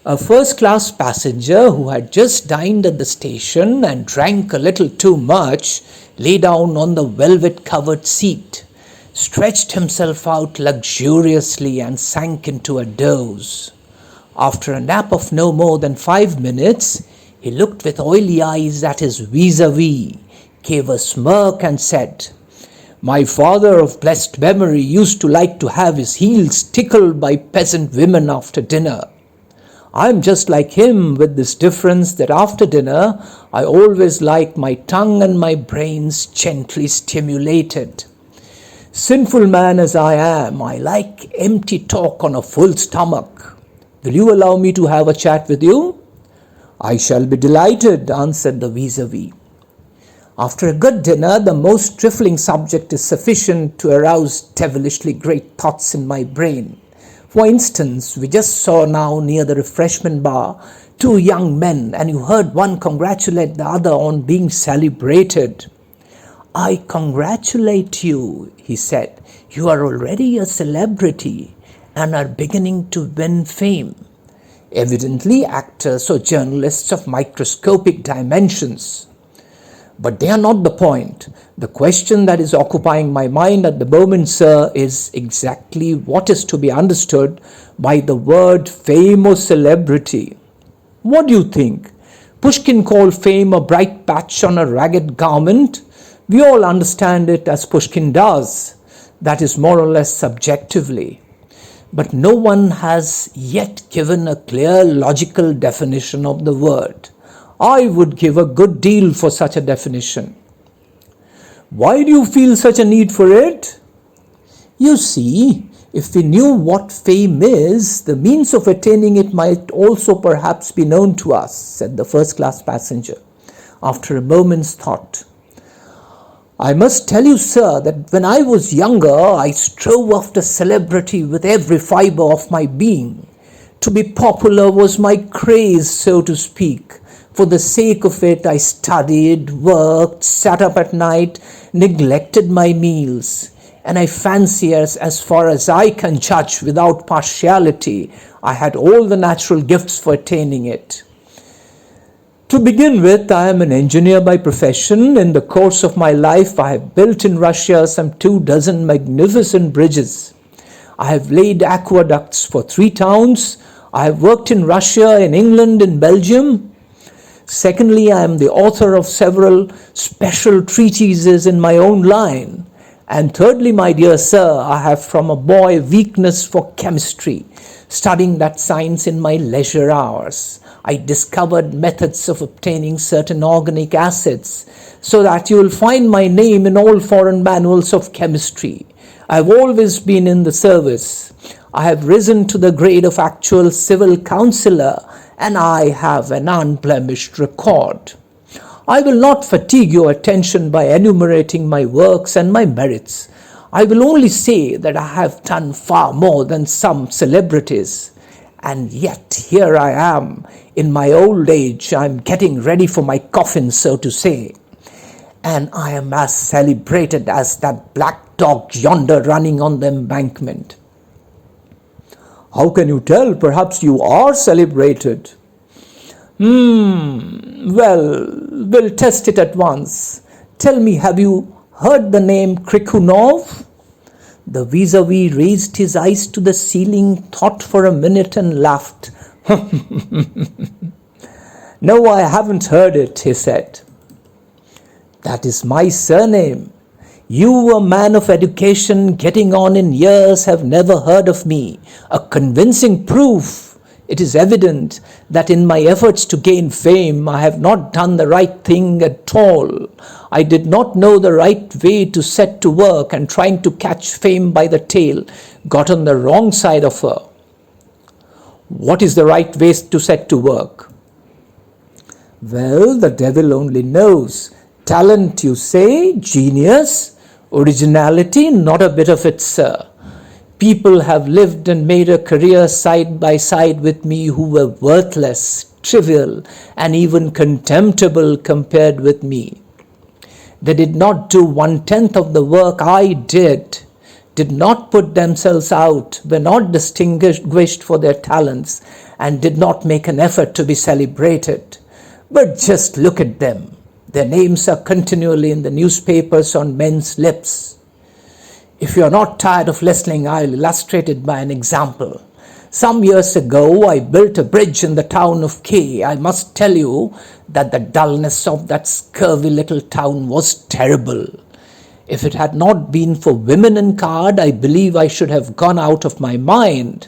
A first-class passenger who had just dined at the station and drank a little too much lay down on the velvet-covered seat, stretched himself out luxuriously and sank into a doze. After a nap of no more than 5 minutes, he looked with oily eyes at his vis-a-vis, gave a smirk and said, "My father of blessed memory used to like to have his heels tickled by peasant women after dinner. I'm just like him, with this difference that after dinner I always like my tongue and my brains gently stimulated. Sinful man as I am, I like empty talk on a full stomach. Will you allow me to have a chat with you?" "I shall be delighted," answered the vis-a-vis. After a good dinner, the most trifling subject is sufficient to arouse devilishly great thoughts in my brain. For instance, we just saw now near the refreshment bar 2 young men, and you heard one congratulate the other on being celebrated. "I congratulate you," he said. "You are already a celebrity and are beginning to win fame." Evidently actors or journalists of microscopic dimensions. But they are not the point. The question that is occupying my mind at the moment, sir, is exactly what is to be understood by the word fame or celebrity. What do you think? Pushkin called fame a bright patch on a ragged garment. We all understand it as Pushkin does. That is more or less subjectively. But no one has yet given a clear logical definition of the word. I would give a good deal for such a definition. Why do you feel such a need for it? You see, if we knew what fame is, the means of attaining it might also perhaps be known to us, said the first-class passenger, after a moment's thought. I must tell you, sir, that when I was younger, I strove after celebrity with every fibre of my being. To be popular was my craze, so to speak. For the sake of it, I studied, worked, sat up at night, neglected my meals. And I fancy, as far as I can judge without partiality, I had all the natural gifts for attaining it. To begin with, I am an engineer by profession. In the course of my life, I have built in Russia some 24 magnificent bridges. I have laid aqueducts for 3 towns. I have worked in Russia, in England, in Belgium. Secondly, I am the author of several special treatises in my own line. And thirdly, my dear sir, I have from a boy weakness for chemistry, studying that science in my leisure hours. I discovered methods of obtaining certain organic acids, so that you will find my name in all foreign manuals of chemistry. I have always been in the service. I have risen to the grade of actual civil councillor, and I have an unblemished record. I will not fatigue your attention by enumerating my works and my merits. I will only say that I have done far more than some celebrities. And yet here I am, in my old age. I am getting ready for my coffin, so to say. And I am as celebrated as that black dog yonder running on the embankment. How can you tell? Perhaps you are celebrated. Well, we'll test it at once. Tell me, have you heard the name Krikunov? The vis-a-vis raised his eyes to the ceiling, thought for a minute and laughed. No, I haven't heard it, he said. That is my surname. You, a man of education, getting on in years, have never heard of me. A convincing proof. It is evident that in my efforts to gain fame, I have not done the right thing at all. I did not know the right way to set to work, and trying to catch fame by the tail, got on the wrong side of her. What is the right way to set to work? Well, the devil only knows. Talent, you say? Genius? Originality? Not a bit of it, sir. People have lived and made a career side by side with me who were worthless, trivial, and even contemptible compared with me. They did not do 1/10 of the work I did. did not put themselves out, were not distinguished for their talents, and did not make an effort to be celebrated. But just look at them. Their names are continually in the newspapers on men's lips. If you are not tired of listening, I'll illustrate it by an example. Some years ago, I built a bridge in the town of K. I must tell you that the dullness of that scurvy little town was terrible. If it had not been for women in card, I believe I should have gone out of my mind.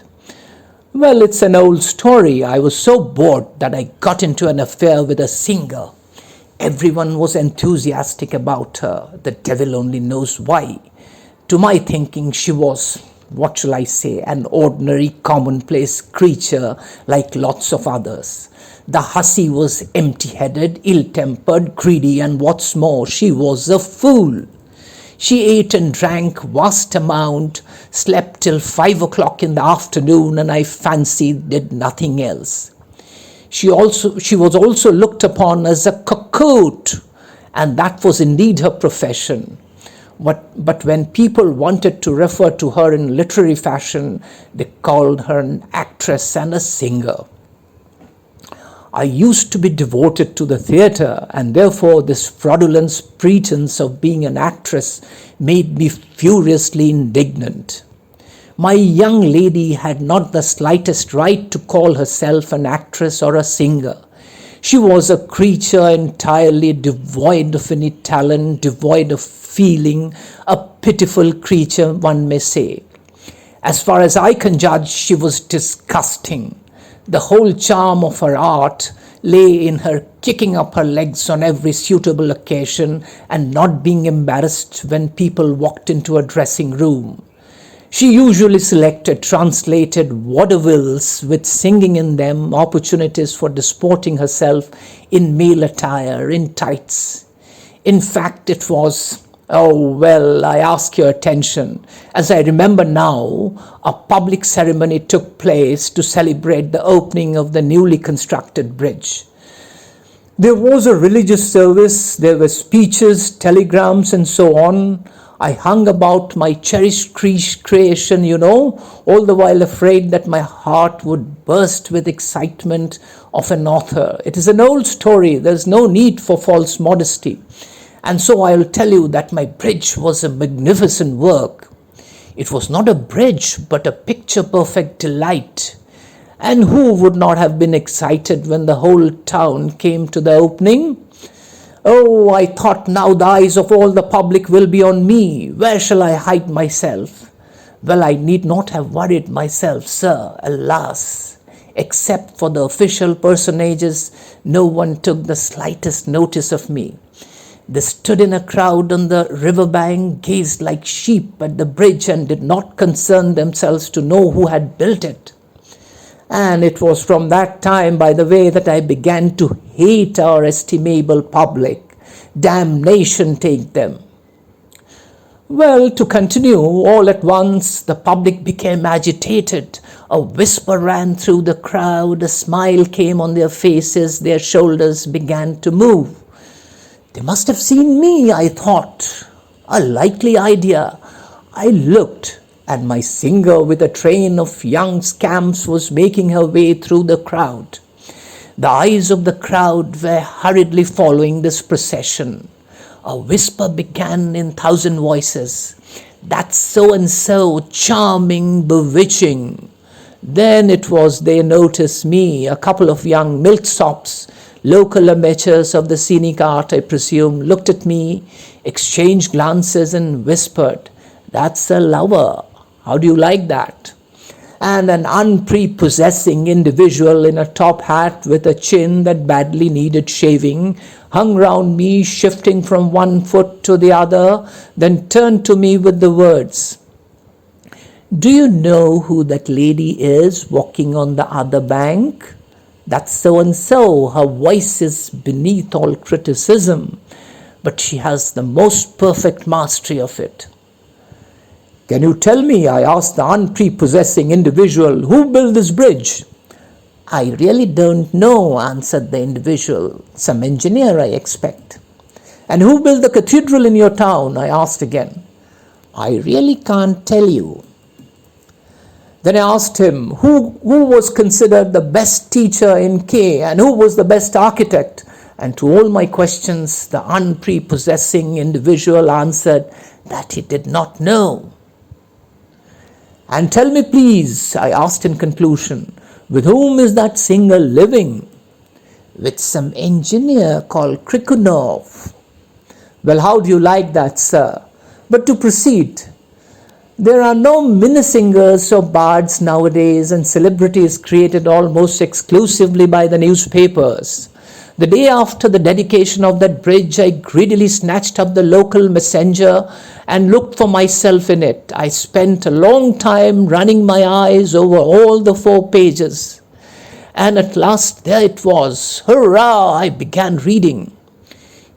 Well, it's an old story. I was so bored that I got into an affair with a singer. Everyone was enthusiastic about her. The devil only knows why. To my thinking, she was, what shall I say, an ordinary commonplace creature like lots of others. The hussy was empty-headed, ill-tempered, greedy, and what's more, she was a fool. She ate and drank vast amount, slept till 5 o'clock in the afternoon, and I fancy did nothing else. She was also looked upon as a cocotte, and that was indeed her profession. But when people wanted to refer to her in literary fashion, they called her an actress and a singer. I used to be devoted to the theatre, and therefore this fraudulent pretense of being an actress made me furiously indignant. My young lady had not the slightest right to call herself an actress or a singer. She was a creature entirely devoid of any talent, devoid of feeling, a pitiful creature, one may say. As far as I can judge, she was disgusting. The whole charm of her art lay in her kicking up her legs on every suitable occasion and not being embarrassed when people walked into a dressing room. She usually selected translated vaudevilles with singing in them, opportunities for disporting herself in male attire, in tights. In fact, it was, I ask your attention. As I remember now, a public ceremony took place to celebrate the opening of the newly constructed bridge. There was a religious service, there were speeches, telegrams, and so on. I hung about my cherished creation, all the while afraid that my heart would burst with excitement of an author. It is an old story, there's no need for false modesty. And so I'll tell you that my bridge was a magnificent work. It was not a bridge, but a picture-perfect delight. And who would not have been excited when the whole town came to the opening? Oh, I thought, now the eyes of all the public will be on me. Where shall I hide myself? Well, I need not have worried myself, sir, alas. Except for the official personages, no one took the slightest notice of me. They stood in a crowd on the riverbank, gazed like sheep at the bridge, and did not concern themselves to know who had built it. And it was from that time, by the way, that I began to hate our estimable public. Damnation take them. Well, to continue, all at once the public became agitated. A whisper ran through the crowd, a smile came on their faces, their shoulders began to move. They must have seen me, I thought. A likely idea. I looked, and my singer with a train of young scamps was making her way through the crowd. The eyes of the crowd were hurriedly following this procession. A whisper began in 1,000 voices. That's so-and-so, charming, bewitching. Then it was they noticed me, a couple of young milksops, local amateurs of the scenic art, I presume, looked at me, exchanged glances and whispered, "That's a lover. How do you like that?" And an unprepossessing individual in a top hat with a chin that badly needed shaving hung round me, shifting from one foot to the other, then turned to me with the words, "Do you know who that lady is walking on the other bank? That's so-and-so. Her voice is beneath all criticism, but she has the most perfect mastery of it." "Can you tell me," I asked the unprepossessing individual, "who built this bridge?" "I really don't know," answered the individual. "Some engineer, I expect." "And who built the cathedral in your town?" I asked again. I really can't tell you. Then I asked him who was considered the best teacher in K and who was the best architect. And to all my questions, the unprepossessing individual answered that he did not know. And tell me please, I asked in conclusion, with whom is that singer living? With some engineer called Krikunov. Well, how do you like that, sir? But to proceed, there are no Minnesingers or bards nowadays, and celebrities created almost exclusively by the newspapers. The day after the dedication of that bridge, I greedily snatched up the local Messenger and looked for myself in it. I spent a long time running my eyes over all the 4 pages. And at last there it was. Hurrah! I began reading.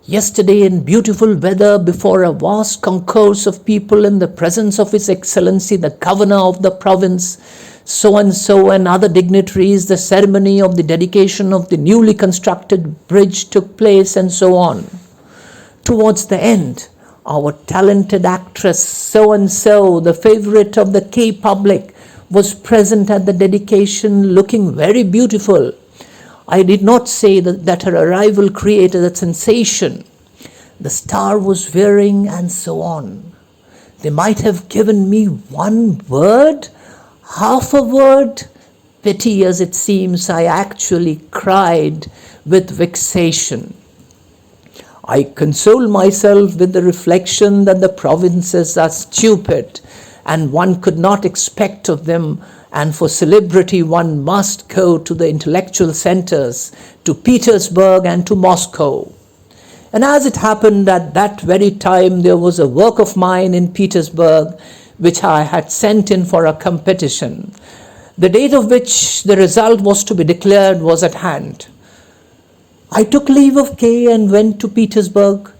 Yesterday in beautiful weather before a vast concourse of people in the presence of His Excellency the Governor of the province, so-and-so and other dignitaries, the ceremony of the dedication of the newly constructed bridge took place and so on. Towards the end, our talented actress, so-and-so, the favorite of the K public, was present at the dedication looking very beautiful. I did not say that her arrival created a sensation. The star was wearing and so on. They might have given me 1 word, half a word. Pity as it seems, I actually cried with vexation. I console myself with the reflection that the provinces are stupid and one could not expect of them, and for celebrity one must go to the intellectual centers, to Petersburg and to Moscow. And as it happened, at that very time there was a work of mine in Petersburg which I had sent in for a competition. The date of which the result was to be declared was at hand. I took leave of K and went to Petersburg.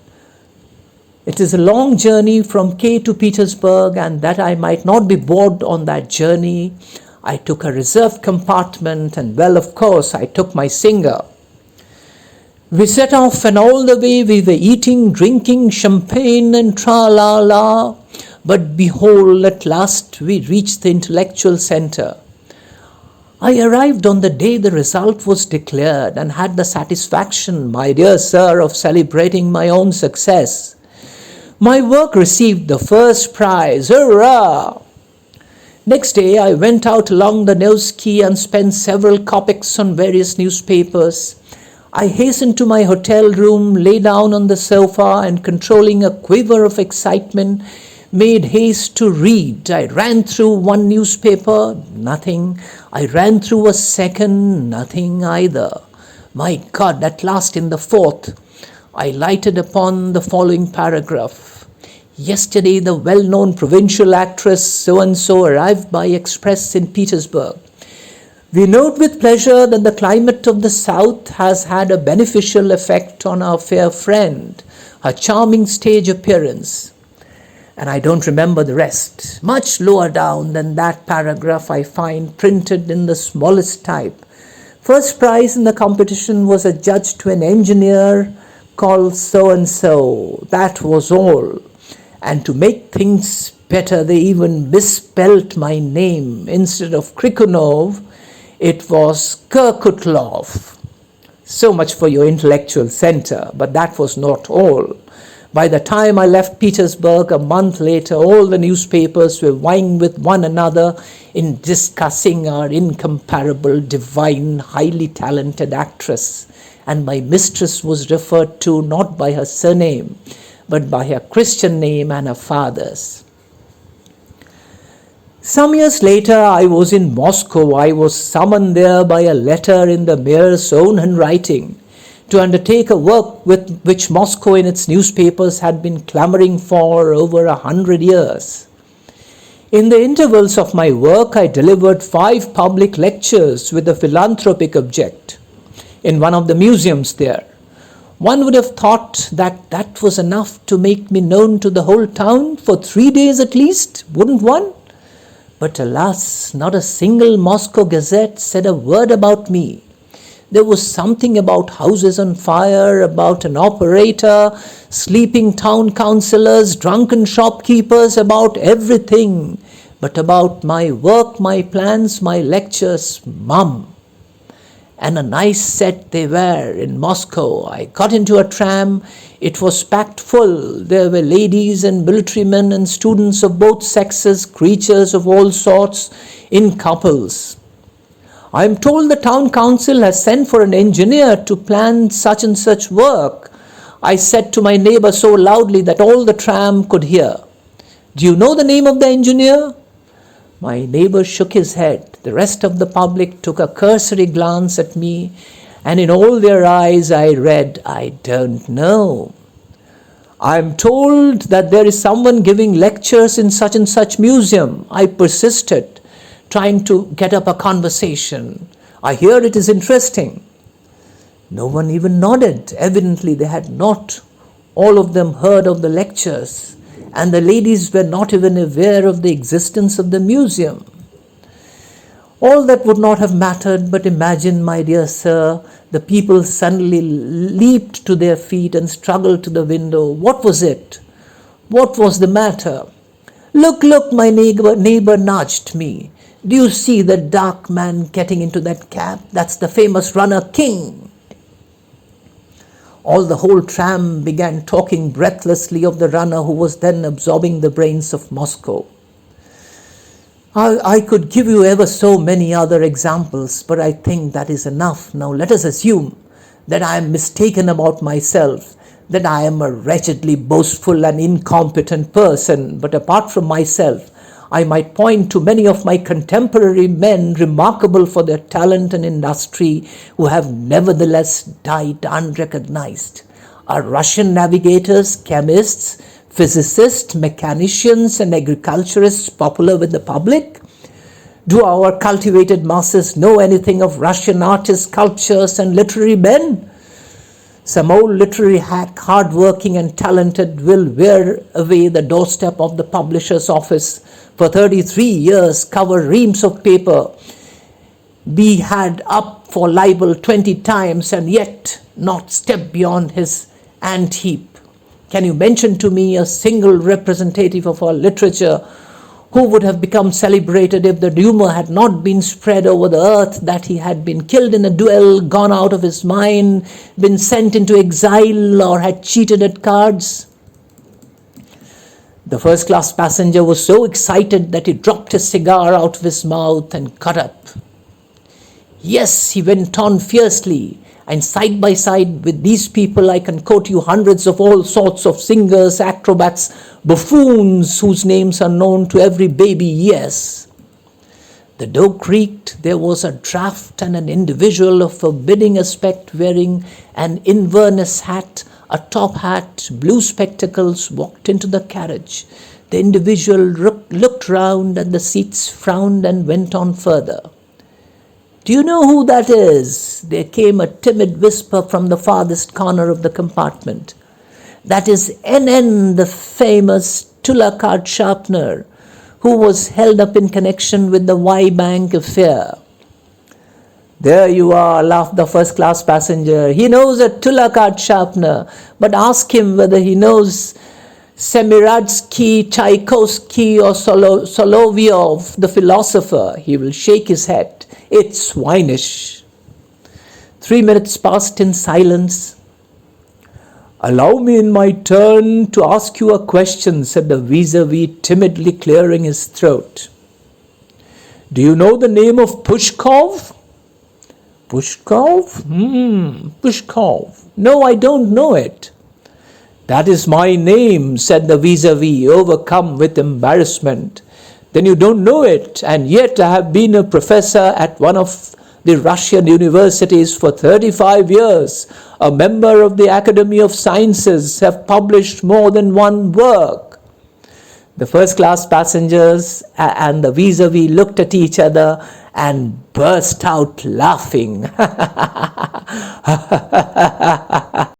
It is a long journey from K to Petersburg, and that I might not be bored on that journey, I took a reserved compartment, and well, of course, I took my singer. We set off, and all the way we were eating, drinking champagne and tra-la-la. But behold, at last we reached the intellectual center. I arrived on the day the result was declared and had the satisfaction, my dear sir, of celebrating my own success. My work received the first prize. Hurrah! Next day I went out along the Nevsky and spent several kopecks on various newspapers. I hastened to my hotel room, lay down on the sofa, and controlling a quiver of excitement, made haste to read. I ran through one newspaper, nothing. I ran through a second, nothing either. My God, at last in the 4th, I lighted upon the following paragraph. Yesterday, the well-known provincial actress so-and-so arrived by express in Petersburg. We note with pleasure that the climate of the south has had a beneficial effect on our fair friend, her charming stage appearance. And I don't remember the rest. Much lower down than that paragraph I find printed in the smallest type. First prize in the competition was adjudged to an engineer called so-and-so. That was all. And to make things better, they even misspelt my name. Instead of Krikunov, it was Cocotte. So much for your intellectual center, but that was not all. By the time I left Petersburg a month later, all the newspapers were vying with one another in discussing our incomparable, divine, highly talented actress. And my mistress was referred to not by her surname, but by her Christian name and her father's. Some years later, I was in Moscow. I was summoned there by a letter in the mayor's own handwriting to undertake a work with which Moscow in its newspapers had been clamoring for over 100 years. In the intervals of my work, I delivered 5 public lectures with a philanthropic object in one of the museums there. One would have thought that that was enough to make me known to the whole town for 3 days at least, wouldn't one? But alas, not a single Moscow gazette said a word about me. There was something about houses on fire, about an operator, sleeping town councillors, drunken shopkeepers, about everything. But about my work, my plans, my lectures, mum. And a nice set they were in Moscow. I got into a tram. It was packed full. There were ladies and militarymen and students of both sexes, creatures of all sorts, in couples. I am told the town council has sent for an engineer to plan such and such work. I said to my neighbor so loudly that all the tram could hear. Do you know the name of the engineer? My neighbor shook his head. The rest of the public took a cursory glance at me, and in all their eyes I read, I don't know. I am told that there is someone giving lectures in such and such museum. I persisted, trying to get up a conversation. I hear it is interesting. No one even nodded. Evidently they had not all of them heard of the lectures, and the ladies were not even aware of the existence of the museum. All that would not have mattered, but imagine, my dear sir, the people suddenly leaped to their feet and struggled to the window. What was it? What was the matter? Look, my neighbor nudged me. Do you see the dark man getting into that cab? That's the famous runner King. The whole tram began talking breathlessly of the runner who was then absorbing the brains of Moscow. I could give you ever so many other examples, but I think that is enough. Now let us assume that I am mistaken about myself, that I am a wretchedly boastful and incompetent person, but apart from myself, I might point to many of my contemporary men remarkable for their talent and industry who have nevertheless died unrecognized. Are Russian navigators, chemists, physicists, mechanicians, and agriculturists popular with the public? Do our cultivated masses know anything of Russian artists, sculptors, and literary men? Some old literary hack, hard-working and talented, will wear away the doorstep of the publisher's office for 33 years, cover reams of paper, be had up for libel 20 times, and yet not step beyond his ant heap. Can you mention to me a single representative of our literature who would have become celebrated if the rumor had not been spread over the earth that he had been killed in a duel, gone out of his mind, been sent into exile, or had cheated at cards? The first-class passenger was so excited that he dropped his cigar out of his mouth and got up. Yes, he went on fiercely, and side by side with these people I can quote you hundreds of all sorts of singers, acrobats, buffoons whose names are known to every baby, yes. The door creaked, there was a draft, and an individual of forbidding aspect wearing an Inverness hat, a top hat, blue spectacles, walked into the carriage. The individual looked round at the seats, frowned, and went on further. Do you know who that is? There came a timid whisper from the farthest corner of the compartment. That is NN, the famous Tula card sharpener, who was held up in connection with the Y-Bank affair. There you are, laughed the first-class passenger. He knows a Tula card sharpener, but ask him whether he knows Semiradsky, Tchaikovsky, or Solovyov, the philosopher. He will shake his head. It's swinish. 3 minutes passed in silence. Allow me in my turn to ask you a question, said the vis-a-vis, timidly clearing his throat. Do you know the name of Pushkov? Pushkov? Pushkov. No, I don't know it. That is my name, said the vis-a-vis, overcome with embarrassment. Then you don't know it, and yet I have been a professor at one of the Russian universities for 35 years, a member of the Academy of Sciences, have published more than one work. The first-class passengers and the vis-a-vis looked at each other and burst out laughing.